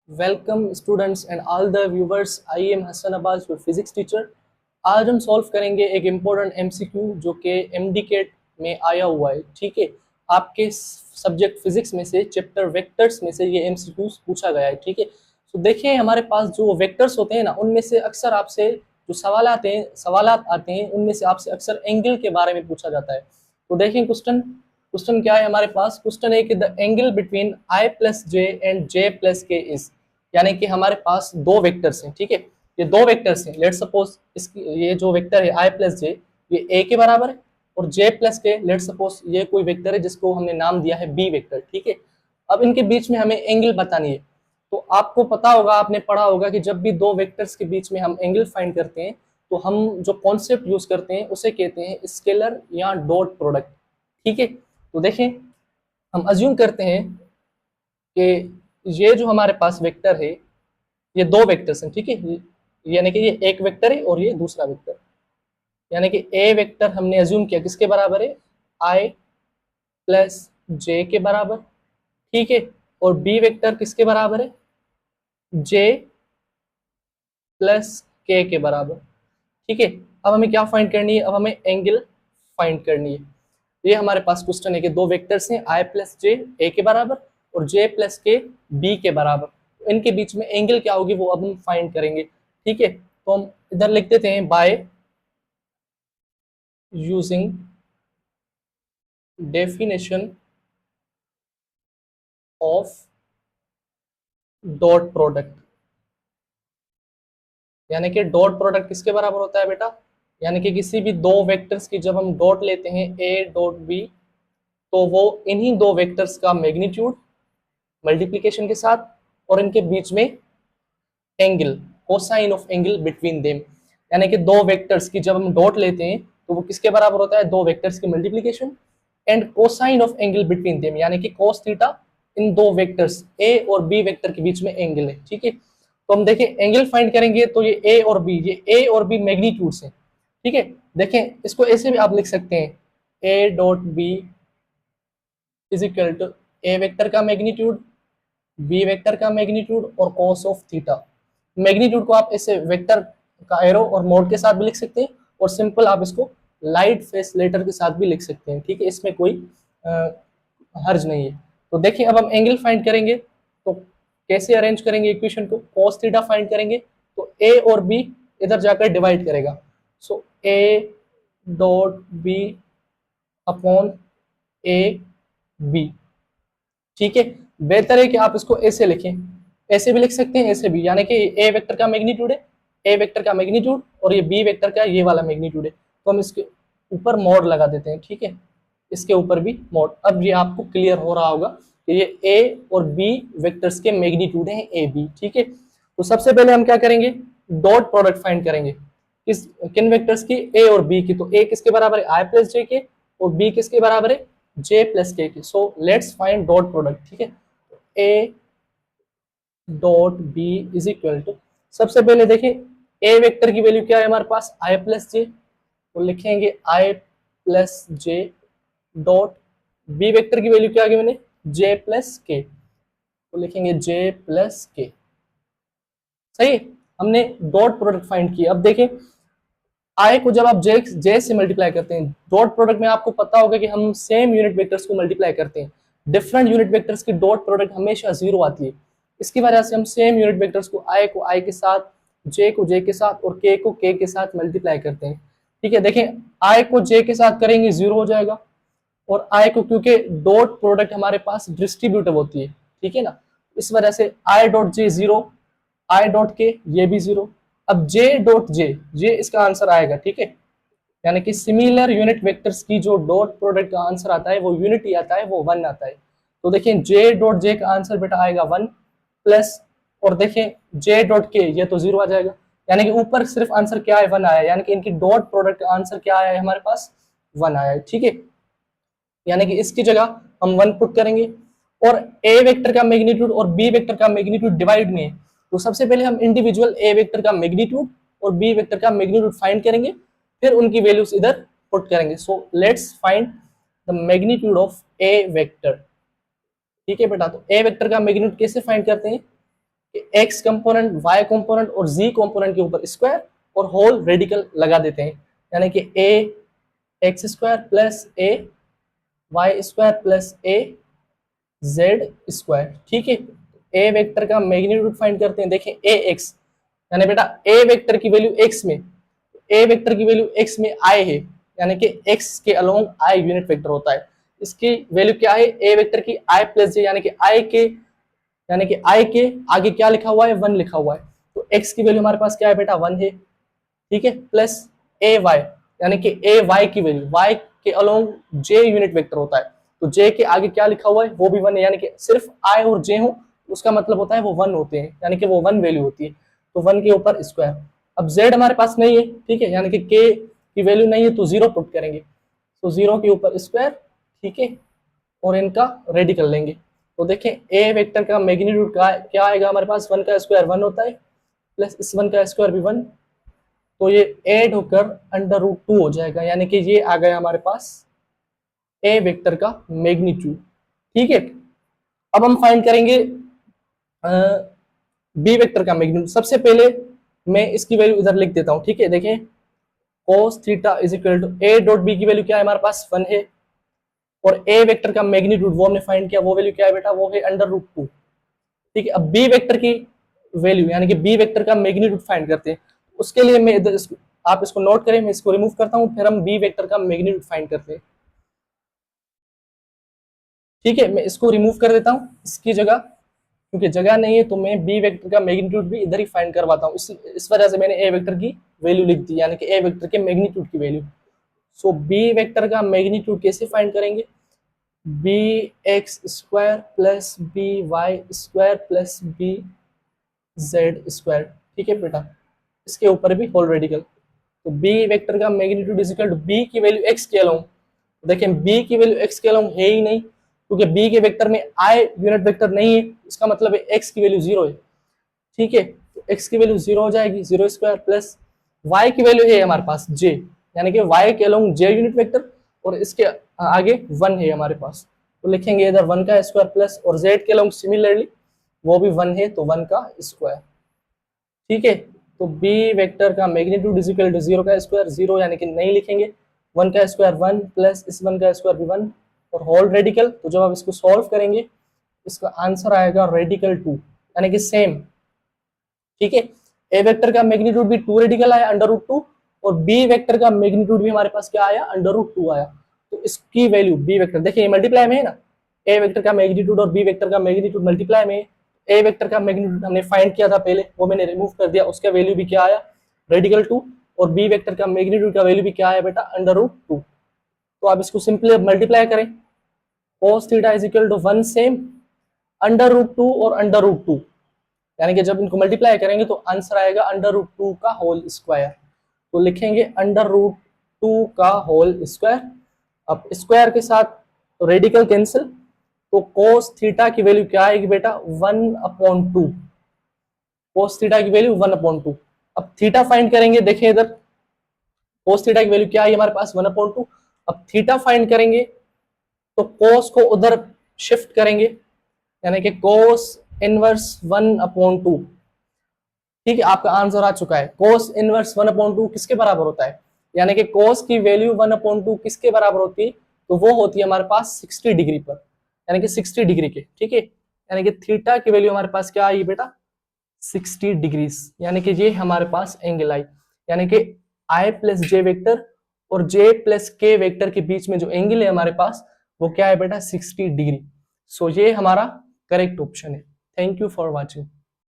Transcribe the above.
Welcome students and all the viewers. I am Hasan Abbas, your physics teacher. आज हम solve करेंगे एक इम्पोर्टेंट एमसीक्यू जो कि एमडीकेट में आया हुआ है। ठीक है, आपके सब्जेक्ट फिजिक्स में से चैप्टर वेक्टर्स में से ये एमसीक्यू पूछा गया है। ठीक है, तो देखिए हमारे पास जो वेक्टर्स होते हैं ना, उनमें से अक्सर आपसे जो सवाल आते हैं उनमें से आपसे अक्सर एंगल के बारे में पूछा जाता है। तो देखें क्वेश्चन क्वेश्चन क्या है हमारे पास। क्वेश्चन है कि the angle between I plus J and J plus के इज, यानी कि हमारे पास दो वेक्टर्स हैं। ठीक है, ये दो वेक्टर्स हैं। लेट सपोज इसकी ये जो वेक्टर है आई प्लस जे, ये ए के बराबर है, और जे प्लस के लेट सपोज ये कोई वेक्टर है जिसको हमने नाम दिया है बी वेक्टर। ठीक है, अब इनके बीच में हमें एंगल बतानी है। तो आपको पता होगा, आपने पढ़ा होगा कि जब भी दो वेक्टर्स के बीच में हम एंगल फाइंड करते हैं तो हम जो कॉन्सेप्ट यूज करते हैं उसे कहते हैं स्केलर या डॉट प्रोडक्ट। ठीक है, तो देखें हम अज्यूम करते हैं कि ये जो हमारे पास वेक्टर है, ये दो वेक्टर्स हैं। ठीक है, यानी कि ये एक वेक्टर है और ये दूसरा वेक्टर, यानी कि ए वेक्टर हमने अज्यूम किया किसके बराबर है, आई प्लस जे के बराबर। ठीक है, और बी वेक्टर किसके बराबर है, जे प्लस के बराबर। ठीक है, अब हमें क्या फाइंड करनी है, अब हमें एंगल फाइंड करनी है। ये हमारे पास क्वेश्चन है कि दो वेक्टर्स हैं आई प्लस जे ए के बराबर और जे प्लस के बी के बराबर। इनके बीच में एंगल क्या होगी वो अब हम फाइंड करेंगे। ठीक है, तो हम इधर लिख देते हैं by using definition of dot product. यानी कि डॉट प्रोडक्ट किसके बराबर होता है बेटा, यानी कि किसी भी दो वेक्टर्स की जब हम डॉट लेते हैं ए डॉट बी, तो वो इन्हीं दो वेक्टर्स का मैग्नीट्यूड मल्टीप्लिकेशन के साथ और इनके बीच में angle, cosine of angle between them. यानी कि दो वेक्टर्स की जब हम डॉट लेते हैं तो वो किसके बराबर होता है, दो वेक्टर्स की multiplication and cosine of angle between them, यानी कि cos थीटा इन दो वेक्टर्स ए और बी वेक्टर के बीच में एंगल है। ठीक है, तो हम देखें एंगल फाइंड करेंगे तो ये ए और बी मैग्नीट्यूड्स हैं। ठीक है, देखें इसको ऐसे भी आप लिख सकते हैं, A dot B is equal to A vector का मैग्नीट्यूड, बी वेक्टर का मैग्नीट्यूड और cos ऑफ थीटा। मैग्नीट्यूड को आप ऐसे वेक्टर का एरो और मोड के साथ भी लिख सकते हैं, और सिंपल आप इसको लाइट फेस लेटर के साथ भी लिख सकते हैं। ठीक है, इसमें कोई हर्ज नहीं है। तो देखिए अब हम एंगल फाइंड करेंगे तो कैसे अरेंज करेंगे इक्वेशन को, cos थीटा फाइंड करेंगे तो ए और बी इधर जाकर डिवाइड करेगा। So A dot B upon A B. ठीक है, बेहतर है कि आप इसको ऐसे लिखें, ऐसे भी लिख सकते हैं ऐसे भी, यानी कि ए वेक्टर का मैग्नीट्यूड है, ए वेक्टर का मैग्नीट्यूड और ये बी वेक्टर का ये वाला मैग्नीट्यूड है, तो हम इसके ऊपर मोड लगा देते हैं। ठीक है, इसके ऊपर भी मोड। अब ये आपको क्लियर हो रहा होगा कि ये ए और बी वेक्टर्स के मैग्नीट्यूड हैं ए बी। ठीक है, तो सबसे पहले हम क्या करेंगे, डॉट प्रोडक्ट फाइंड करेंगे किस किन वेक्टर्स की, ए और बी की। तो ए किसके बराबर है, आई प्लस जे के, और बी किसके बराबर है, जे प्लस के की। So let's find dot product. ठीक है, A dot B is equal to, सबसे पहले देखिए ए वेक्टर की वैल्यू क्या है हमारे पास, आई प्लस जे, तो लिखेंगे I plus J dot B vector की वैल्यू क्या आ गई मैंने, जे प्लस के, तो लिखेंगे जे प्लस के। सही, हमने डॉट प्रोडक्ट फाइंड किया। अब देखें आई को जब आप जे से मल्टीप्लाई करते हैं, डॉट प्रोडक्ट में आपको पता होगा कि हम सेम यूनिट वेक्टर्स को मल्टीप्लाई करते हैं। डिफरेंट यूनिट वेक्टर्स की डॉट प्रोडक्ट हमेशा जीरो आती है। इसकी वजह से हम सेम यूनिट वेक्टर्स को आई के साथ, जे को जे के साथ और के को के साथ मल्टीप्लाई करते हैं। ठीक है, देखें आई को जे के साथ करेंगे जीरो हो जाएगा, और आई को क्योंकि डॉट प्रोडक्ट हमारे पास डिस्ट्रीब्यूटिव होती है, ठीक है ना, इस वजह से I dot J zero, I dot के ये भी जीरो। अब जे डॉट जे, ये इसका आंसर आएगा। ठीक है, यानी कि सिमिलर यूनिट वेक्टर्स की जो डॉट प्रोडक्ट का आंसर आता है वो यूनिटी आता है, वो वन आता है। तो देखिए जे डॉट जे का आंसर बेटा आएगा वन प्लस, और देखिए जे डॉट के ये तो जीरो आ जाएगा, यानी कि ऊपर सिर्फ आंसर क्या है, वन आया, यानी कि इनकी डॉट प्रोडक्ट का आंसर क्या आया है हमारे पास, वन आया है। ठीक है, यानी कि इसकी जगह हम वन पुट करेंगे, और ए वेक्टर का मैग्नीट्यूड और बी वेक्टर का मैग्नीट्यूड डिवाइड में है, तो सबसे पहले हम इंडिविजुअल ए वेक्टर का मैग्नीट्यूड और बी वेक्टर का मैग्नीट्यूड फाइंड करेंगे, फिर उनकी वैल्यूज इधर पुट करेंगे। सो let's find the magnitude of A vector. ठीक है बेटा, तो ए वेक्टर का मैग्नीट्यूड कैसे फाइंड करते हैं, एक्स कंपोनेंट, वाई कंपोनेंट और जी कंपोनेंट के ऊपर स्क्वायर और होल रेडिकल लगा देते हैं, यानी कि ए एक्स स्क्वायर प्लस ए वाई स्क्वायर प्लस ए जेड स्क्वायर। ठीक है, ए वेक्टर का मैग्नीट्यूड फाइंड करते हैं। देखें ए एक्स, यानी बेटा ए वेक्टर की वैल्यू एक्स में, ए वेक्टर की वैल्यू एक्स में आई है, यानी कि एक्स के अलोंग आई यूनिट वेक्टर होता है। इसकी वैल्यू क्या है, ए वेक्टर की आई प्लस जे, यानी कि आई के आगे क्या लिखा हुआ है, 1 लिखा हुआ है। तो एक्स की वैल्यू हमारे पास क्या है बेटा, 1 है। ठीक है, प्लस ए वाई, यानी कि ए वाई की वैल्यू, वाई के अलोंग जे यूनिट वेक्टर होता है, तो जे के आगे क्या लिखा हुआ है, वो भी 1 है, यानी कि सिर्फ आई और जे हो उसका मतलब होता है वो 1 होते हैं, यानी कि वो 1 वैल्यू होती है। तो 1 के ऊपर स्क्वायर। अब z हमारे पास नहीं है, ठीक है, यानी कि k की वैल्यू नहीं है तो 0 पुट करेंगे, तो 0 के ऊपर स्क्वायर। ठीक है, और इनका रेडिकल लेंगे। तो देखें a वेक्टर का मैग्नीट्यूड क्या आएगा हमारे पास, 1 का स्क्वायर 1 होता है, प्लस इस 1 का स्क्वायर भी 1, तो ये ऐड होकर √2 हो जाएगा, यानी कि ये आ गया हमारे पास a वेक्टर का मैग्नीट्यूड। ठीक है, अब हम फाइंड करेंगे बी वेक्टर का मैग्नीट्यूड। सबसे पहले मैं इसकी वैल्यू इधर लिख देता हूं। ठीक है, देखें cos theta is equal to a dot B की वैल्यू क्या है हमारे पास, 1 है, और a वेक्टर का मैग्नीट्यूड वो हमने फाइंड किया, वो वैल्यू क्या है बेटा, वो है √2। ठीक है, अब बी वेक्टर की वैल्यू, यानी कि बी वेक्टर का मैग्नीट्यूड फाइंड करते हैं। उसके लिए मैं इधर आप इसको नोट करें, मैं इसको रिमूव करता हूं, फिर हम बी वेक्टर का मैग्नीट्यूड फाइंड करते हैं। ठीक है, मैं इसको रिमूव कर देता हूं इसकी जगह, क्योंकि जगह नहीं है, तो मैं बी वेक्टर का मैग्नीट्यूड भी इधर ही फाइंड करवाता हूँ। इस वजह से मैंने ए वेक्टर की वैल्यू लिख दी, यानी कि ए वेक्टर के मैग्नीट्यूड की वैल्यू। सो बी वेक्टर का मैग्नीट्यूड कैसे फाइंड करेंगे, B X square plus B Y square plus B Z square. ठीक है बेटा, इसके ऊपर भी होल रेडिकल। तो बी वेक्टर का magnitude is equal to B की वैल्यू एक्स के अलोंग, देखें बी की वैल्यू एक्स के अलोंग है ही नहीं, क्योंकि बी के वेक्टर में आई यूनिट वेक्टर नहीं है, इसका मतलब है एक्स की वैल्यू 0 है। ठीक है, तो एक्स की वैल्यू 0 हो जाएगी, 0 स्क्वायर प्लस वाई की वैल्यू है हमारे पास जे, यानी कि वाई के अलोंग जे यूनिट वेक्टर, और इसके आगे 1 है हमारे पास, तो लिखेंगे इधर 1 का स्क्वायर प्लस, और जेड के अलोंग सिमिलरली वो भी 1 है, तो 1 का स्क्वायर। ठीक है, तो बी वेक्टर का मैग्नीट्यूड इज इक्वल टू 0 का स्क्वायर, 0 यानी कि नहीं लिखेंगे, 1 का स्क्वायर 1 प्लस इस 1 का स्क्वायर भी 1, और होल रेडिकल। तो जब आप इसको सॉल्व करेंगे इसका आंसर आएगा रेडिकल 2, यानी कि सेम। ठीक है, ए वेक्टर का मैग्नीट्यूड भी 2 रेडिकल आया √2, और बी वेक्टर का मैग्नीट्यूड भी हमारे पास क्या आया, √2 आया। तो इसकी वैल्यू बी वेक्टर, देखिए ये मल्टीप्लाई में है ना, ए वेक्टर का मैग्नीट्यूड और बी वेक्टर का मैग्नीट्यूड मल्टीप्लाई में है। ए वेक्टर का मैग्नीट्यूड हमने फाइंड किया था पहले, वो मैंने रिमूव कर दिया, उसका वैल्यू भी क्या आया, रेडिकल 2, और बी वेक्टर का मैग्नीट्यूड का वैल्यू भी क्या आया बेटा, √2। तो आप इसको सिंपली मल्टीप्लाई करें, cos theta is equal to 1 same, √2 और √2, यानी कि जब इनको मल्टीप्लाई करेंगे तो आंसर आएगा √2 का होल स्क्वायर। तो लिखेंगे √2 का होल स्क्वायर। अब स्क्वायर के साथ रेडिकल कैंसिल, तो cos थीटा की वैल्यू क्या आएगी बेटा, 1/2। cos थीटा की वैल्यू 1/2। अब थीटा फाइंड करेंगे, देखिए इधर cos थीटा की वैल्यू क्या आई हमारे पास, 1/2। अब थीटा फाइंड करेंगे तो cos को उधर शिफ्ट करेंगे, यानी कि cos इनवर्स 1/2। ठीक है, आपका आंसर आ चुका है। cos इनवर्स 1/2 किसके बराबर होता है, यानी कि cos की वैल्यू 1/2 किसके बराबर होती है, तो वो होती है हमारे पास 60 डिग्री पर, यानी कि 60 डिग्री के। ठीक है, यानी कि थीटा की वैल्यू हमारे पास क्या आई बेटा, 60 डिग्रीज, यानी कि ये हमारे पास एंगल आई, यानी कि आई प्लस जे वेक्टर और जे प्लस के वेक्टर के बीच में जो एंगल है हमारे पास वो क्या है बेटा, 60 डिग्री। सो ये हमारा करेक्ट ऑप्शन है। Thank you for watching.